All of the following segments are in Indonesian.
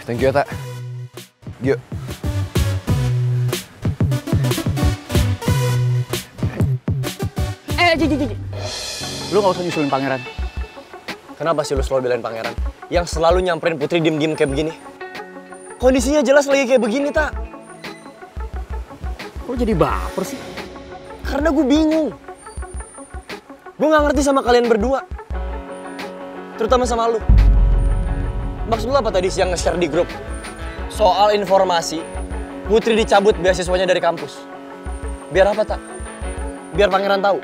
Thank you ya, Tak. Yuk. Ji. Lu gak usah nyusulin pangeran. Kenapa sih lu selalu belain pangeran? Yang selalu nyamperin Putri diem-diem kayak begini? Kondisinya jelas lagi kayak begini, Tak. Kok jadi baper sih? Karena gue bingung. Gue gak ngerti sama kalian berdua. Terutama sama lu. Maksud lu apa tadi siang nge-share di grup? Soal informasi, Putri dicabut beasiswanya dari kampus. Biar apa, Tak? Biar pangeran tahu.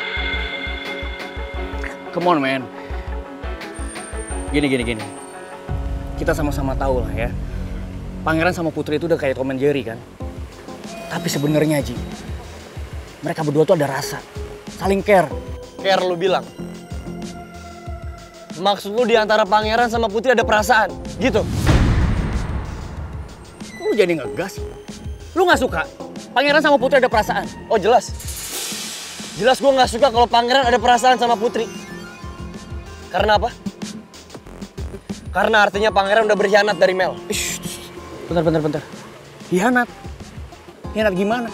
Come on, man. Gini. Kita sama-sama tahu lah ya. Pangeran sama Putri itu udah kayak Tom and Jerry kan. Tapi sebenarnya, Ji, mereka berdua tuh ada rasa. Saling care. Care lu bilang. Maksud lu di antara pangeran sama Putri ada perasaan, gitu? Kok lu jadi ngegas? Lu gak suka pangeran sama Putri ada perasaan? Oh jelas. Jelas gue gak suka kalau pangeran ada perasaan sama Putri. Karena apa? Karena artinya pangeran udah berkhianat dari Mel. Bentar. Hianat? Hianat gimana?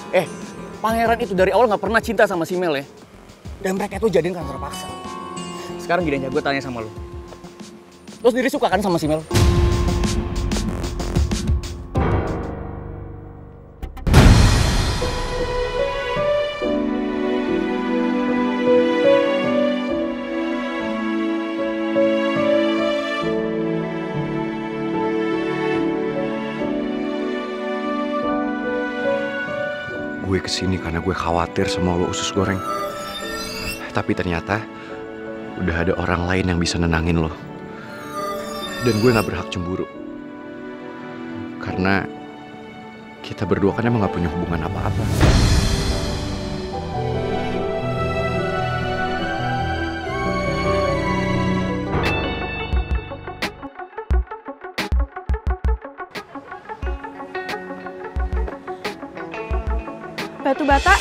Pangeran itu dari awal gak pernah cinta sama si Mel ya. Dan mereka itu jadian karena terpaksa. Sekarang gini aja, gue tanya sama lu. Lu sendiri suka kan sama si Mel? Gue kesini karena gue khawatir sama lo, usus goreng. Tapi ternyata udah ada orang lain yang bisa nenangin lo. Dan gue gak berhak cemburu. Karena kita berdua kan emang gak punya hubungan apa-apa. Batu bata.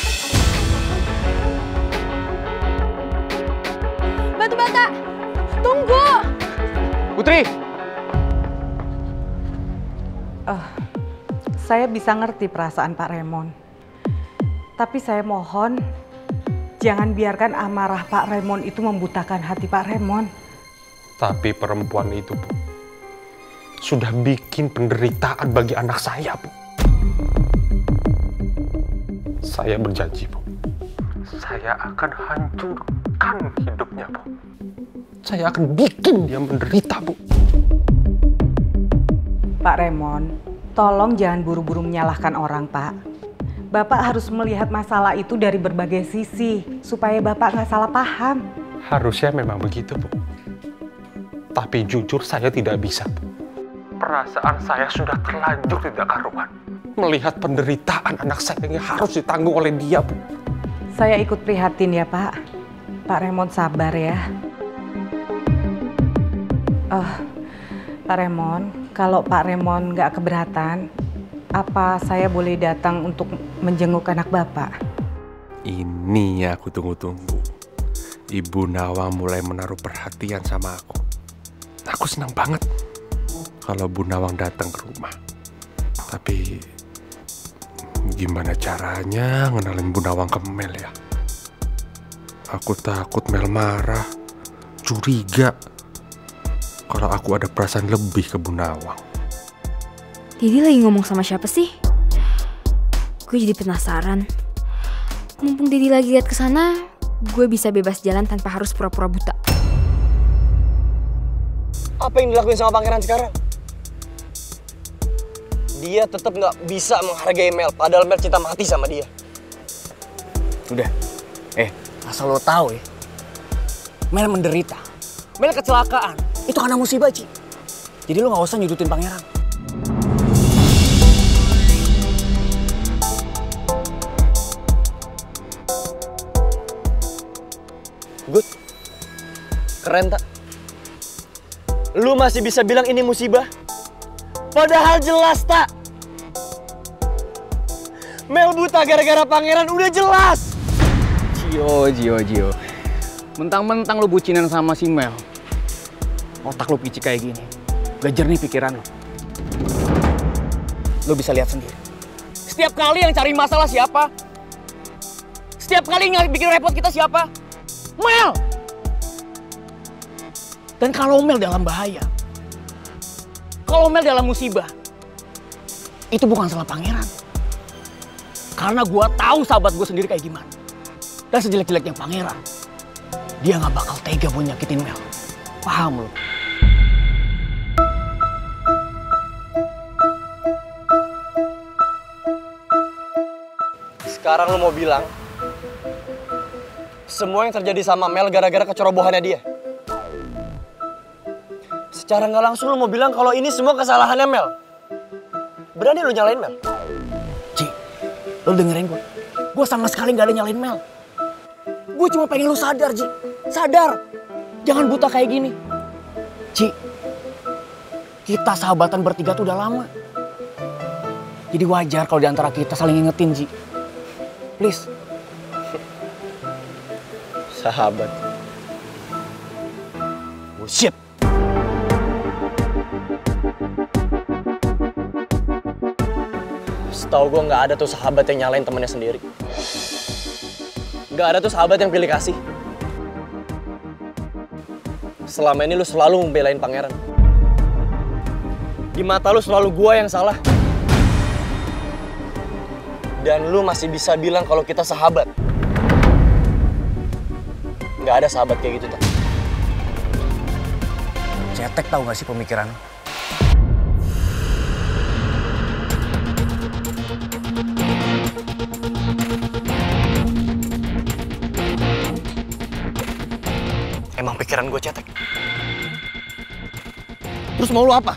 Batu bata. Tunggu. Putri! Saya bisa ngerti perasaan Pak Raymond. Tapi saya mohon, jangan biarkan amarah Pak Raymond itu membutakan hati Pak Raymond. Tapi perempuan itu, Bu, sudah bikin penderitaan bagi anak saya, Bu. Saya berjanji, Bu. Saya akan hancurkan hidupnya, Bu. Saya akan bikin dia menderita, Bu. Pak Raymond, tolong jangan buru-buru menyalahkan orang, Pak. Bapak harus melihat masalah itu dari berbagai sisi, supaya Bapak nggak salah paham. Harusnya memang begitu, Bu. Tapi jujur saya tidak bisa, Bu. Perasaan saya sudah terlanjur tidak karuan. Melihat penderitaan anak saya yang harus ditanggung oleh dia, Bu. Saya ikut prihatin ya, Pak. Pak Raymond sabar ya. Pak Raymond, kalau Pak Raymond nggak keberatan, apa saya boleh datang untuk menjenguk anak Bapak? Ini ya aku tunggu-tunggu. Ibu Nawang mulai menaruh perhatian sama aku. Aku senang banget kalau Bu Nawang datang ke rumah. Tapi gimana caranya ngenalin Bu Nawang ke Mel ya? Aku takut Mel marah, curiga kalau aku ada perasaan lebih ke Bu Nawang. Didi lagi ngomong sama siapa sih? Gue jadi penasaran. Mumpung Didi lagi lihat ke sana, gue bisa bebas jalan tanpa harus pura-pura buta. Apa yang dilakuin sama pangeran sekarang? Dia tetap nggak bisa menghargai Mel, padahal Mel cinta mati sama dia. Udah, asal lo tahu ya, Mel menderita, Mel kecelakaan, itu karena musibah, Ci. Jadi lo nggak usah nyudutin pangeran. Good, keren tak? Lu masih bisa bilang ini musibah? Padahal jelas tak? Mel buta gara-gara pangeran, udah jelas. Gio. Mentang-mentang lu bucinan sama si Mel. Otak lu picik kayak gini. Gak jernih pikiran lu. Lu bisa lihat sendiri. Setiap kali yang cari masalah siapa? Setiap kali yang bikin repot kita siapa? Mel! Dan kalau Mel dalam bahaya, kalau Mel dalam musibah, itu bukan salah pangeran. Karena gue tahu sahabat gue sendiri kayak gimana. Dan sejelek-jeleknya pangeran, dia gak bakal tega buat nyakitin Mel. Paham lo? Sekarang lu mau bilang semua yang terjadi sama Mel gara-gara kecerobohannya dia. Secara nggak langsung lu mau bilang kalau ini semua kesalahannya Mel. Berani lu nyalain Mel? Ci, lu dengerin gue. Gue sama sekali gak ada nyalain Mel. Gue cuma pengen lu sadar, Ci. Sadar. Jangan buta kayak gini. Ci, kita sahabatan bertiga tuh udah lama. Jadi wajar kalau diantara kita saling ngingetin, Ci. Please. Sahabat. Bullshit. Setahu gue nggak ada tuh sahabat yang nyalain temennya sendiri. Nggak ada tuh sahabat yang pilih kasih. Selama ini lu selalu membelain pangeran. Di mata lu selalu gue yang salah. Dan lu masih bisa bilang kalau kita sahabat. Nggak ada sahabat kayak gitu, tak? Cetek tahu gak sih pemikiran? Emang pikiran gue cetek. Terus mau lu apa?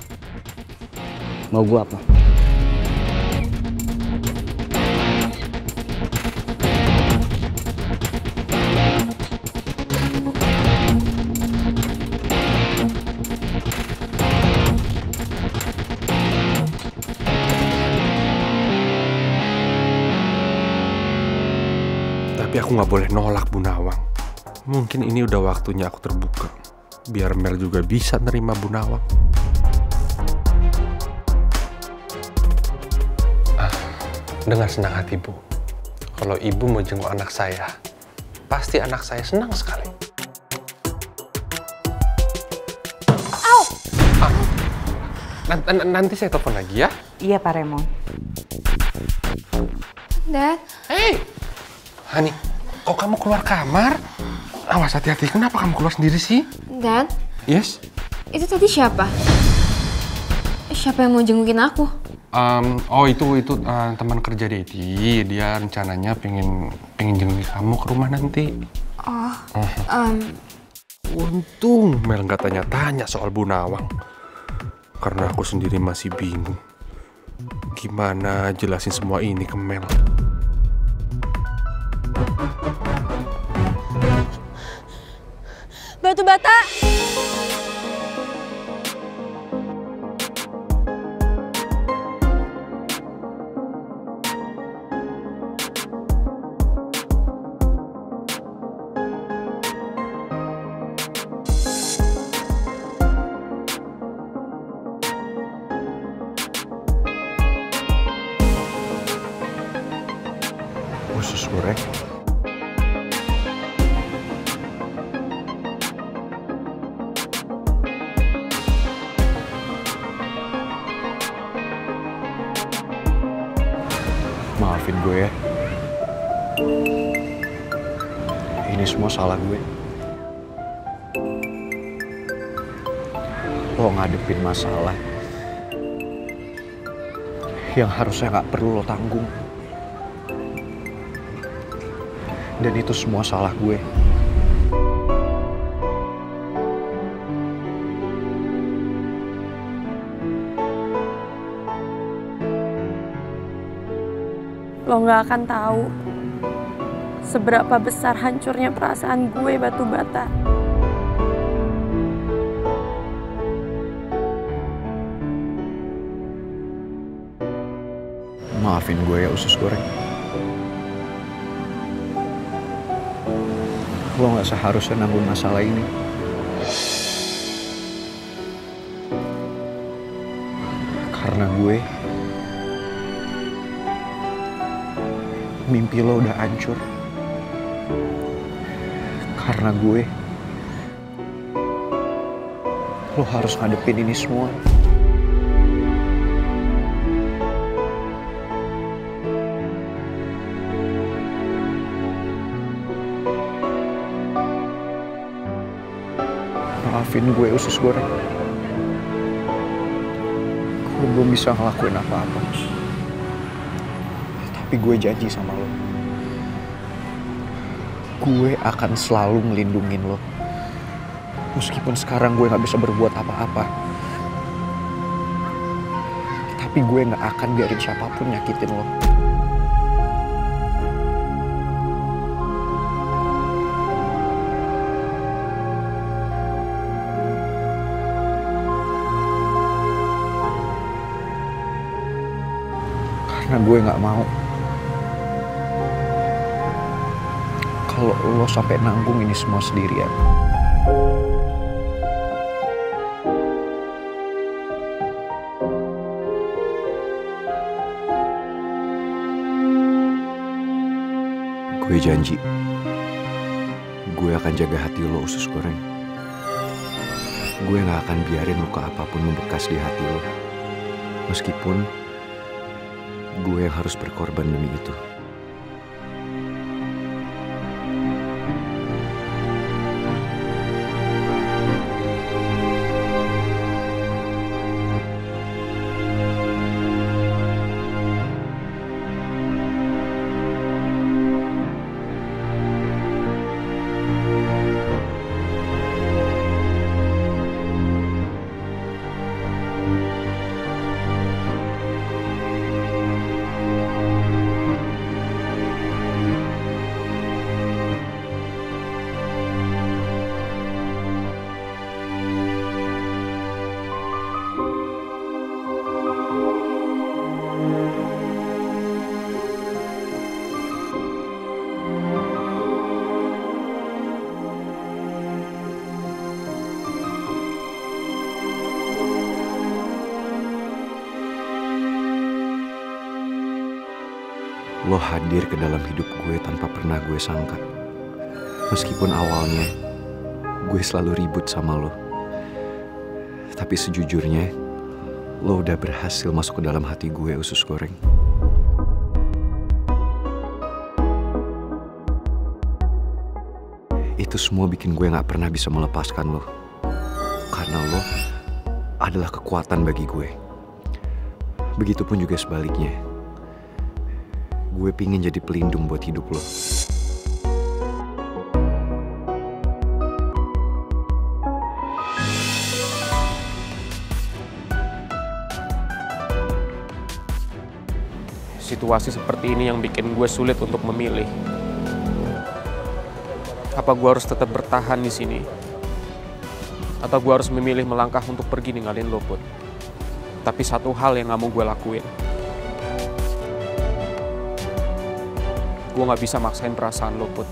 Mau gue apa? Tapi aku nggak boleh nolak Bu Nawang. Mungkin ini udah waktunya aku terbuka. Biar Mel juga bisa nerima Bu Nawang. Dengan senang hati Bu. Kalau Ibu mau jenguk anak saya, pasti anak saya senang sekali. Nanti saya telepon lagi ya. Iya Pak Raymond. Dad, Hei! Hani, kok kamu keluar kamar? Awas hati-hati, kenapa kamu keluar sendiri sih? Dad, Yes? itu tadi siapa? Siapa yang mau jengukin aku? Itu teman kerja Dedi. Dia rencananya pengen jengukin kamu ke rumah nanti. Untung Mel nggak tanya-tanya soal Bu Nawang. Karena aku sendiri masih bingung. Gimana jelasin semua ini ke Mel? Batu bata! Usus goreng. Maafin gue ya. Ini semua salah gue. Lo ngadepin masalah yang harusnya nggak perlu lo tanggung. Dan itu semua salah gue. Lo gak akan tahu seberapa besar hancurnya perasaan gue, batu bata. Maafin gue ya usus goreng. Lo gak seharusnya nanggung masalah ini. Karena mimpi lo udah hancur. Karena lo harus ngadepin ini semua. Maafin gue usus goreng. Gue belum bisa ngelakuin apa-apa. Tapi gue janji sama lo. Gue akan selalu ngelindungin lo. Meskipun sekarang gue gak bisa berbuat apa-apa. Tapi gue gak akan biarin siapapun nyakitin lo. Karena gue gak mau kalau lo sampai nanggung ini semua sendirian. Gue janji, gue akan jaga hati lo usus goreng. Gue gak akan biarin luka apapun membekas di hati lo. Meskipun gue yang harus berkorban demi itu. Lo hadir ke dalam hidup gue tanpa pernah gue sangka. Meskipun awalnya gue selalu ribut sama lo. Tapi sejujurnya lo udah berhasil masuk ke dalam hati gue usus goreng. Itu semua bikin gue gak pernah bisa melepaskan lo. Karena lo adalah kekuatan bagi gue. Begitupun juga sebaliknya. Gue pingin jadi pelindung buat hidup lo. Situasi seperti ini yang bikin gue sulit untuk memilih. Apa gue harus tetap bertahan di sini? Atau gue harus memilih melangkah untuk pergi ninggalin lo, Put? Tapi satu hal yang gak mau gue lakuin. Gue gak bisa maksain perasaan lo, Put.